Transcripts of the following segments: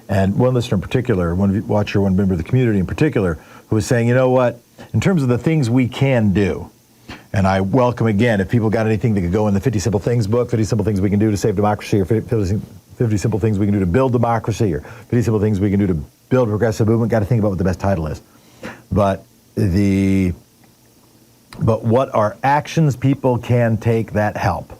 And one listener in particular, one watcher, one member of the community in particular, who was saying, you know what, in terms of the things we can do, and I welcome, again, if people got anything that could go in the 50 Simple Things book, 50 Simple Things we can do to save democracy, or 50 Simple Things we can do to build democracy, or 50 Simple Things we can do to build progressive movement. Got to think about what the best title is. But what are actions people can take that help?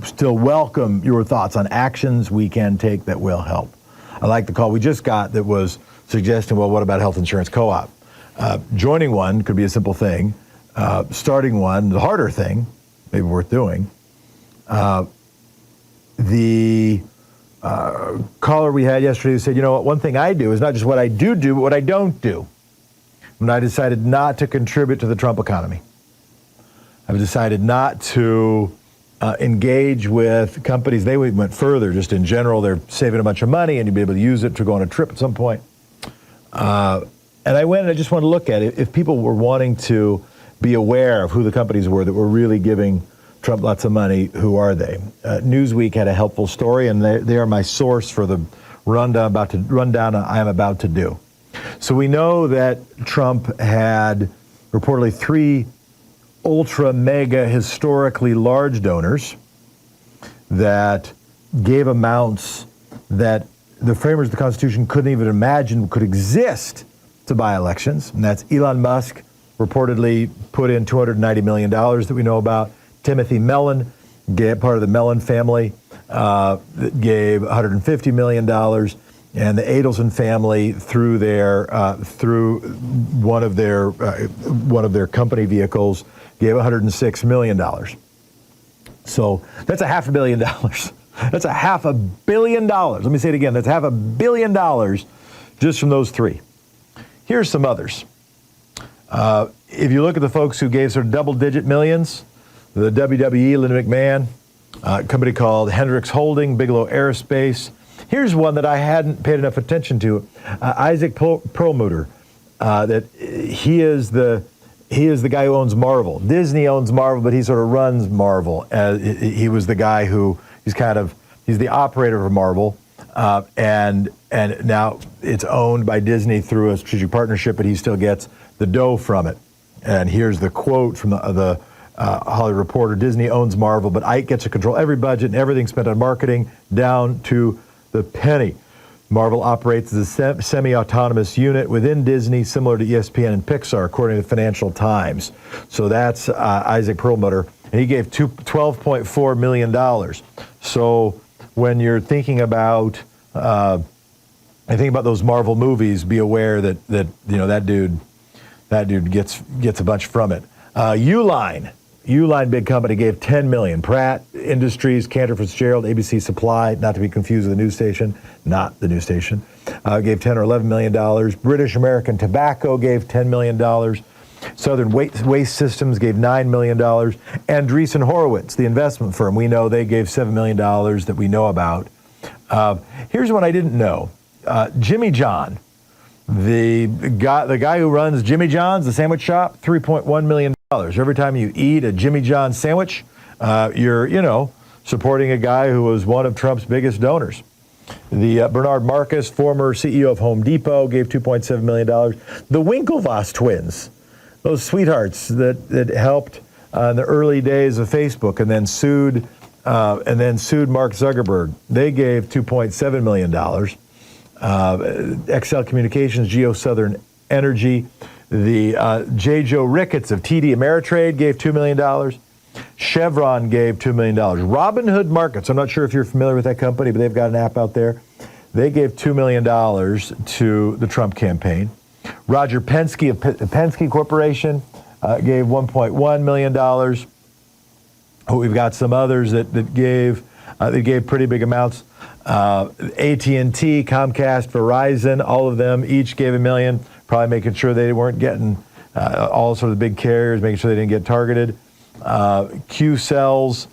Still welcome your thoughts on actions we can take that will help. I like the call we just got that was suggesting, well, what about health insurance co-op? Joining one could be a simple thing. Starting one, the harder thing, maybe worth doing. The caller we had yesterday said, you know what, one thing I do is not just what I do, but what I don't do. When I decided not to contribute to the Trump economy. I've decided not to engage with companies. They went further, just in general, they're saving a bunch of money and you'll be able to use it to go on a trip at some point. And I went and I just wanted to look at it. If people were wanting to be aware of who the companies were that were really giving Trump lots of money, who are they? Newsweek had a helpful story, and they are my source for the rundown I am about to do. So we know that Trump had reportedly 3 ultra mega historically large donors that gave amounts that the framers of the Constitution couldn't even imagine could exist to buy elections. And that's Elon Musk, reportedly put in $290 million that we know about. Timothy Mellon, part of the Mellon family, gave $150 million. And the Adelson family, through one of their company vehicles, gave $106 million. So that's $500 million. That's $500 million. Let me say it again. That's $500 million just from those 3. Here's some others. If you look at the folks who gave sort of double-digit millions, the WWE, Linda McMahon, a company called Hendricks Holding, Bigelow Aerospace. Here's one that I hadn't paid enough attention to. Isaac Perlmutter, that he is the guy who owns Marvel. Disney owns Marvel, but he sort of runs Marvel. He was the guy he's the operator of Marvel. And now it's owned by Disney through a strategic partnership, but he still gets the dough from it. And here's the quote from the Hollywood Reporter: Disney owns Marvel, but Ike gets to control every budget and everything spent on marketing down to the penny. Marvel operates as a semi-autonomous unit within Disney, similar to ESPN and Pixar, according to the Financial Times. So that's Isaac Perlmutter, and he gave $12.4 million. So when you're thinking about those Marvel movies, be aware that dude gets a bunch from it. Uline, big company, gave $10 million. Pratt Industries, Cantor Fitzgerald, ABC Supply, not to be confused with the news station, not the news station, gave $10 or $11 million. British American Tobacco gave $10 million. Southern Waste Systems gave $9 million. Andreessen Horowitz, the investment firm, we know they gave $7 million that we know about. Here's one I didn't know. Jimmy John, the guy who runs Jimmy John's, the sandwich shop, $3.1 million. Every time you eat a Jimmy John sandwich, you're, supporting a guy who was one of Trump's biggest donors. The Bernard Marcus, former CEO of Home Depot, gave $2.7 million. The Winklevoss twins, those sweethearts that helped in the early days of Facebook and then sued Mark Zuckerberg, they gave $2.7 million. XL Communications, Geo Southern Energy, the J. Joe Ricketts of TD Ameritrade gave $2 million. Chevron gave $2 million. Robinhood Markets, I'm not sure if you're familiar with that company, but they've got an app out there. They gave $2 million to the Trump campaign. Roger Penske of Penske Corporation gave $1.1 million. We've got some others that gave pretty big amounts. AT&T, Comcast, Verizon, all of them each gave $1 million, probably making sure they weren't getting all sort of the big carriers, making sure they didn't get targeted. Q-Cells,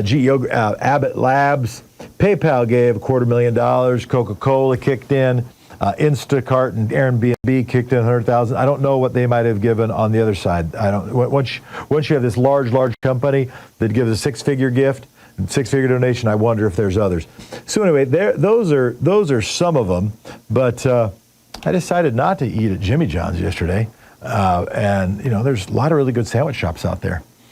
GEO, Abbott Labs, PayPal gave $250,000. Coca-Cola kicked in. Instacart and Airbnb kicked in $100,000. I don't know what they might have given on the other side. Once you have this large company that gives a 6-figure gift, Six-figure donation. I wonder if there's others. So anyway, those are some of them. But I decided not to eat at Jimmy John's yesterday. And, there's a lot of really good sandwich shops out there.